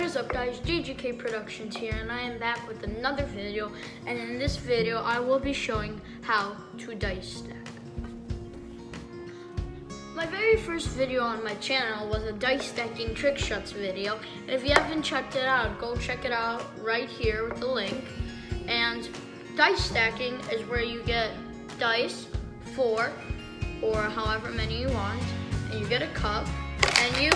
is up, guys? JJK Productions here, and I am back with another video. And in this video I will be showing how to dice stack. My very first video on my channel was a dice stacking trick shots video. And if you haven't checked it out, go check it out right here with the link. And dice stacking is where you get dice, 4 or however many you want, and you get a cup and you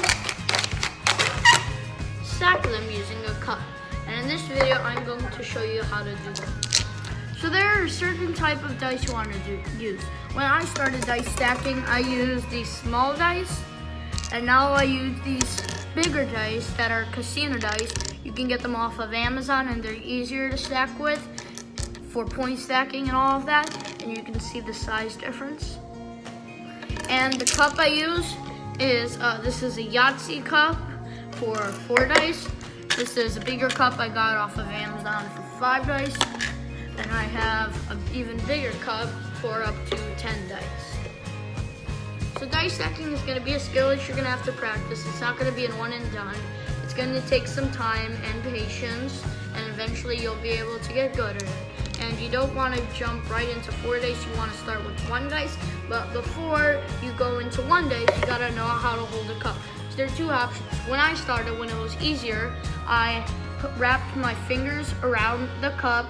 stack them using a cup. And in this video I'm going to show you how to do that. So there are certain type of dice you want to use. When I started dice stacking, I used these small dice, and now I use these bigger dice that are casino dice. You can get them off of Amazon and they're easier to stack with for point stacking and all of that, and you can see the size difference. And the cup I use is, this is a Yahtzee cup for 4 dice. This is a bigger cup I got off of Amazon for 5 dice. And I have an even bigger cup for up to 10 dice. So dice stacking is going to be a skill that you're going to have to practice. It's not going to be a one and done. It's going to take some time and patience, and eventually you'll be able to get good at it. And you don't want to jump right into 4 dice. You want to start with 1 dice, but before you go into 1 dice, you got to know how to hold a cup. So there are 2 options. When I started, when it was easier, I wrapped my fingers around the cup,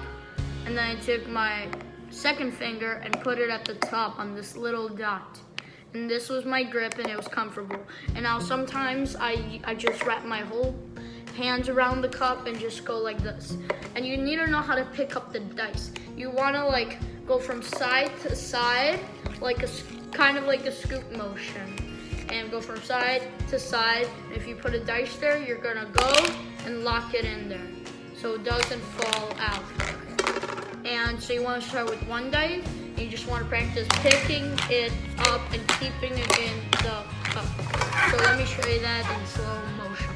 and then I took my second finger and put it at the top on this little dot. And this was my grip, and it was comfortable. And now sometimes I just wrap my whole hands around the cup and just go like this. And you need to know how to pick up the dice. You want to like go from side to side, like kind of like a scoop motion, and go from side to side. And if you put a dice there, you're gonna go and lock it in there so it doesn't fall out. And so you want to start with 1 dice, and you just want to practice picking it up and keeping it in the cup. So let me show you that in slow motion.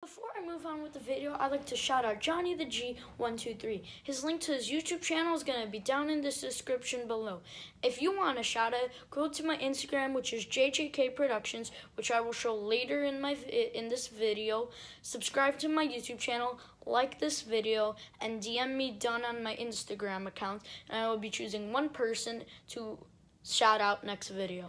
Before I move on with the video, I'd like to shout out Johnny the G123. His link to his YouTube channel is going to be down in this description below. If you want a shout out, go to my Instagram, which is JJK Productions, which I will show later in this video. Subscribe to my YouTube channel, like this video, and DM me done on my Instagram account, and I will be choosing 1 person to shout out next video.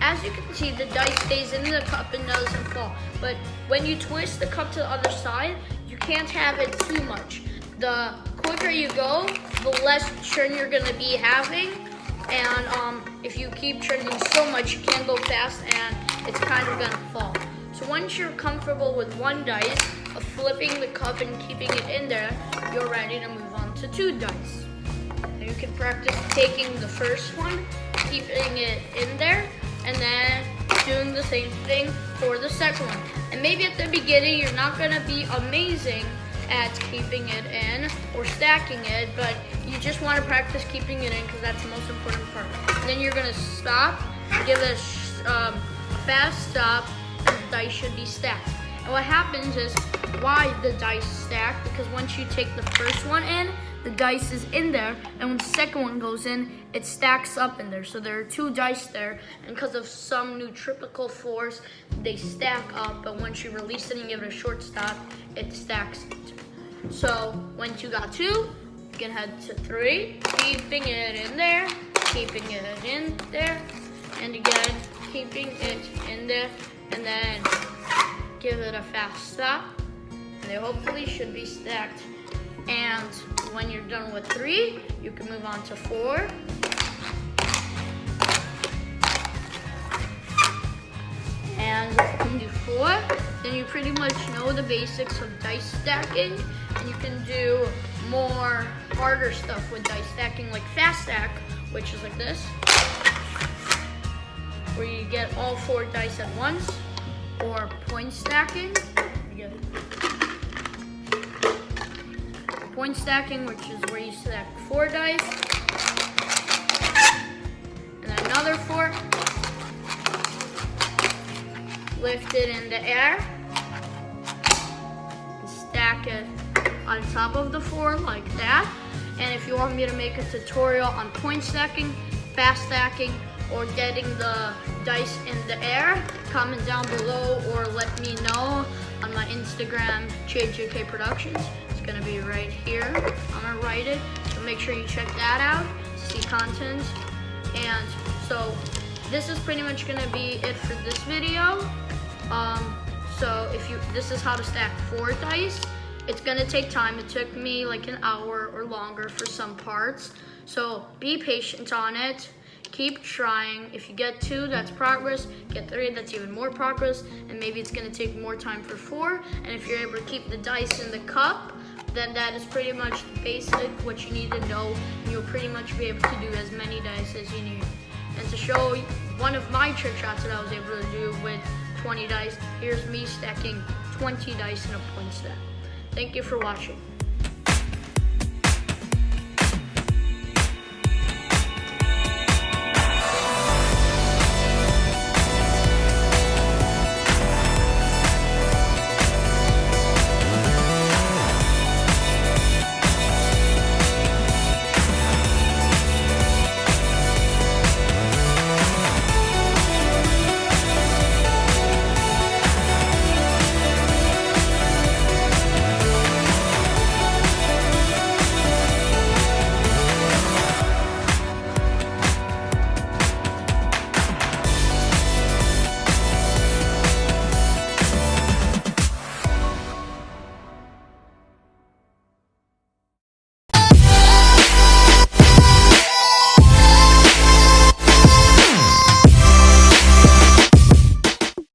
As you can see, the dice stays in the cup and doesn't fall. But when you twist the cup to the other side, you can't have it too much. The quicker you go, the less churn you're gonna be having. And if you keep churning so much, you can't go fast and it's kind of gonna fall. So once you're comfortable with 1 dice, of flipping the cup and keeping it in there, you're ready to move on to 2 dice. You can practice taking the first one, keeping it in there, and then doing the same thing for the second one. And maybe at the beginning you're not gonna be amazing at keeping it in or stacking it, but you just wanna practice keeping it in because that's the most important part. And then you're gonna stop, give it a fast stop, and the dice should be stacked. And what happens is, why the dice stack? Because once you take the first one in, the dice is in there, and when the second one goes in, it stacks up in there. So there are 2 dice there, and because of some neutripical force, they stack up, but once you release it and give it a short stop, it stacks it. So once you got 2, you can head to 3, keeping it in there, keeping it in there, and again, keeping it in there, and then give it a fast stop, and they hopefully should be stacked. And when you're done with 3, you can move on to 4. And if you can do 4, then you pretty much know the basics of dice stacking, and you can do more harder stuff with dice stacking, like fast stack, which is like this, where you get all 4 dice at once, or point stacking. Point stacking, which is where you stack 4 dice, and then another 4, lift it in the air, and stack it on top of the 4 like that. And if you want me to make a tutorial on point stacking, fast stacking, or getting the dice in the air, comment down below or let me know on my Instagram, JJK Productions. It's gonna be right here. I'm gonna write it, so make sure you check that out, see content. And so this is pretty much gonna be it for this video. So this is how to stack 4 dice. It's gonna take time. It took me like an hour or longer for some parts. So be patient on it. Keep trying. If you get 2, that's progress. Get 3, that's even more progress. And maybe it's gonna take more time for 4. And if you're able to keep the dice in the cup, then that is pretty much basic what you need to know. And you'll pretty much be able to do as many dice as you need. And to show one of my trick shots that I was able to do with 20 dice, here's me stacking 20 dice in a point stack. Thank you for watching.